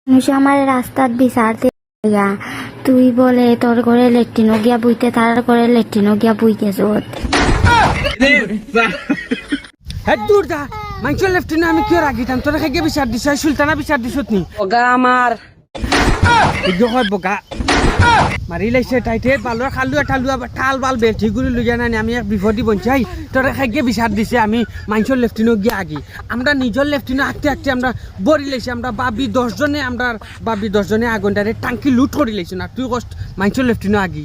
মুসা আমার রাস্তাত বিচারতে গা তুই বলে তোর ঘরে লেট্রিনও গিয়া বুইতে তার ঘরে লেট্রিনও গিয়া বুইতে যত হ্যাঁ দূর দা মাংস লেফটি না আমি কিয় রাগিতাম তোরা খাইকে বিচার দিছ সুলতানা বিচার দিছত নি বগা আমার হয় বগা মারি লাইছে টাইটে বালুয়া খালুয়া ঠালুয়া ঠাল বাল বেঠি গুলি লইয়া নানি আমি এক বিপদি বঞ্চাই তোরা খাইকে বিচার দিছে আমি মাংসর লেফটিনও গিয়ে আগি আমরা নিজের লেফটিনও আঁকতে আঁকতে আমরা বড়ি লাইছি আমরা বাবি 10 জনে আগুনটারে টাঙ্কি লুট করে লাইছি না তুই কষ্ট মাংসর লেফটিনও আগি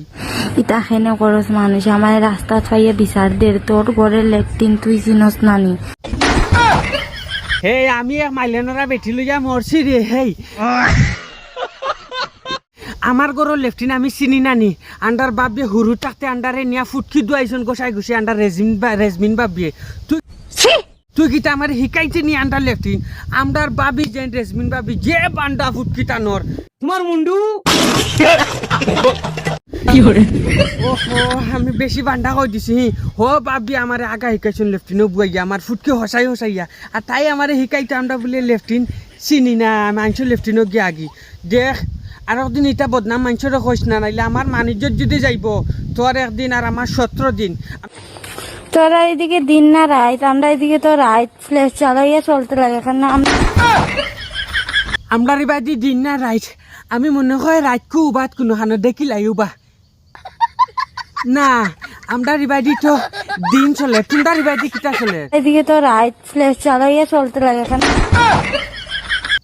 ইতা খেনে করস মানুষ আমার রাস্তাত পাইয়ে বিচার দে তোর ঘরে লেট্রিন তুই চিনস নানি হে আমি এক মাইলেনরা বেঠি লইয়া মরছি রে হেই আমার গরো লেফটিন আমি চিনি নানি আন্ডার বাবিয়ে হুরু টাকতে আন্ডারে নিয়া ফুটকি দুয়াইছন গোসাই গুছি আন্ডার রেজমিন বাবিয়ে তুই কিটা আমার শিকাইছে নি আন্ডার লেফটিন আন্ডার বাবি যে রেজমিন বাবি যে বান্ডা ফুটকি টানর তোমার মুন্ডু কি হরে ওহো আমি বেশি বান্ডা কই দিছি হো বাবি আমারে আগা শিকাইছন লেফটিনও বুয়াইয়া আমার ফুটকি হসাইয়া আর তাই আমারে শিকাইতে আমরা বলে লেফটিন চিনি না মাংস লেফটিনও গিয়ে আগি দেখ আর একদিন এটা বদনাম মানুষের কইস না নাইলে আমার মানিজ্যত যদি যাইব তোর একদিন আর আমার 17 দিন তোরা এদিকে দিন না রাইত আমরা এদিকে তো রাইত ফ্লেশ চালাইয়া চলতে লাগে কারণ আমরা রিবাদি দিন না রাইট আমি মনে হয় রাইতকু উবাত কোনো হানো দেখিলাই উবা না আমরা রিবাদি তো দিন চলে তোমরা রিবাদি কিটা চলে এদিকে তো রাইত ফ্লেশ চালাইয়া চলতে লাগে কারণ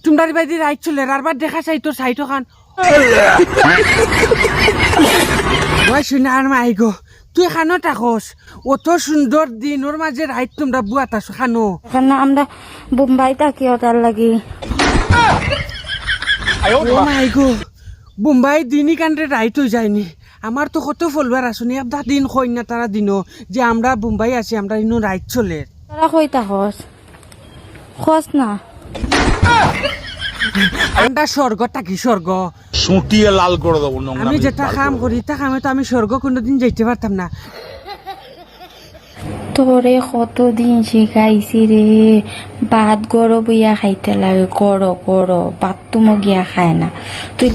তোমরা রিবাদি রাইট চলে আর বার দেখা চাই তোর সাইটো খান ওই শুনে আর মাই গো তুই খানো থাকস অত সুন্দর দিন ওর মাঝে রাইত তোমরা বুয়াত আছো খানো এখানে আমরা বোম্বাই থাকি তার লাগি ও মাই গো বোম্বাই দিনই কান্ডে রাইট হয়ে যায়নি আমার তো কত ফলোয়ার আসুনি একটা দিন কই না তারা দিনও যে আমরা বোম্বাই আছি আমরা ইনো রাইট চলে তোরা কই থাকস খস না আমরা স্বর্গ থাকি স্বর্গ সুটিয়ে লাল করে দেবো আমি যেটা কাম করি তা কামে তো আমি স্বর্গ কোনোদিন যাইতে পারতাম না তোরে কতদিন শিখাইছি রে ভাত গড়ো বইয়া খাইতে লাগে গড়ো ভাত তুমো গিয়া খায় না তুই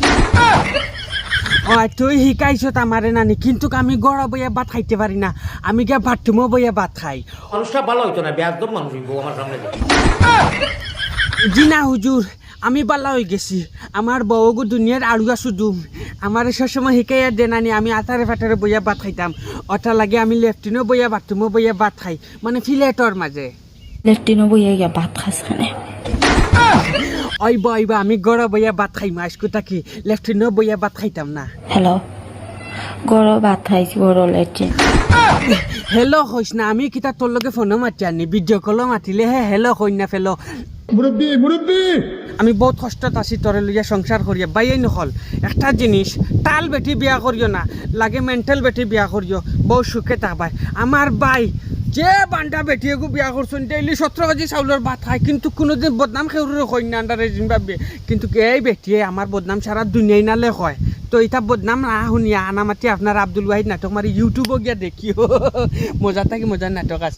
তুই শিকাইছ আমারে নানি কিন্তু আমি গড়া বইয়া ভাত খাইতে পারি না আমি গিয়া বাথরুমও বইয়া ভাত খাই মানুষটা ভালো হইতো না বেয়াদব মানুষ হইব আমার সামনে জি না হুজুর আমি বালা হয়ে গেছি আমার বউগো দুনিয়ার আড়ুয়া শুধু আমার সবসময় শিকাইয়া দে নানি আমি আটারে ফাটারে বইয়া ভাত খাইতাম ওটা লাগে আমি লেফটিনও বইয়া বাথরুমও বইয়া ভাত খাই মানে ফিলেটর মাঝে লেট্রিনও বইয়া গিয়া ভাত খাস খানে ওইবা আমি গড়া বইয়া ভাত খাই মাইসকু থাকি লেফটিনও বইয়া ভাত খাইতাম না হ্যালো গড়ো ভাত খাইছি গড়ো লেট্রিন হেলো হইস না আমি কিতা তোর লগে ফোনও মাতি আনি ভিডিও কলও মাতিলে হে হেলো হই না ফেলো মুরব্বী আমি বহুত কষ্টত আছি তরে লইয়া সংসার করিয়া বাইয়াই নহল একটা জিনিস টাল বেটি বিয়া করিও না লাগে মেন্টাল বেটি বিয়া করিও বহু সুখে থাকবাই আমার বাই যে বান্ডা বেটি এগু বিয়া করছেন ডেইলি 17 কেজি চাউলের ভাত খায় কিন্তু কোনোদিন বদনাম খেউরে কই না আন্ডারে জিম্বাববে কিন্তু এই বেটিয়ে আমার বদনাম সারা দুনিয়ায় নালে কয় তো এটা বদনাম না শুনিয়া আনামাতি আপনার আব্দুল ওয়াহিদ নাটক মারি ইউটিউবও গিয়া দেখিও মজা থাকি মজার নাটক আছে।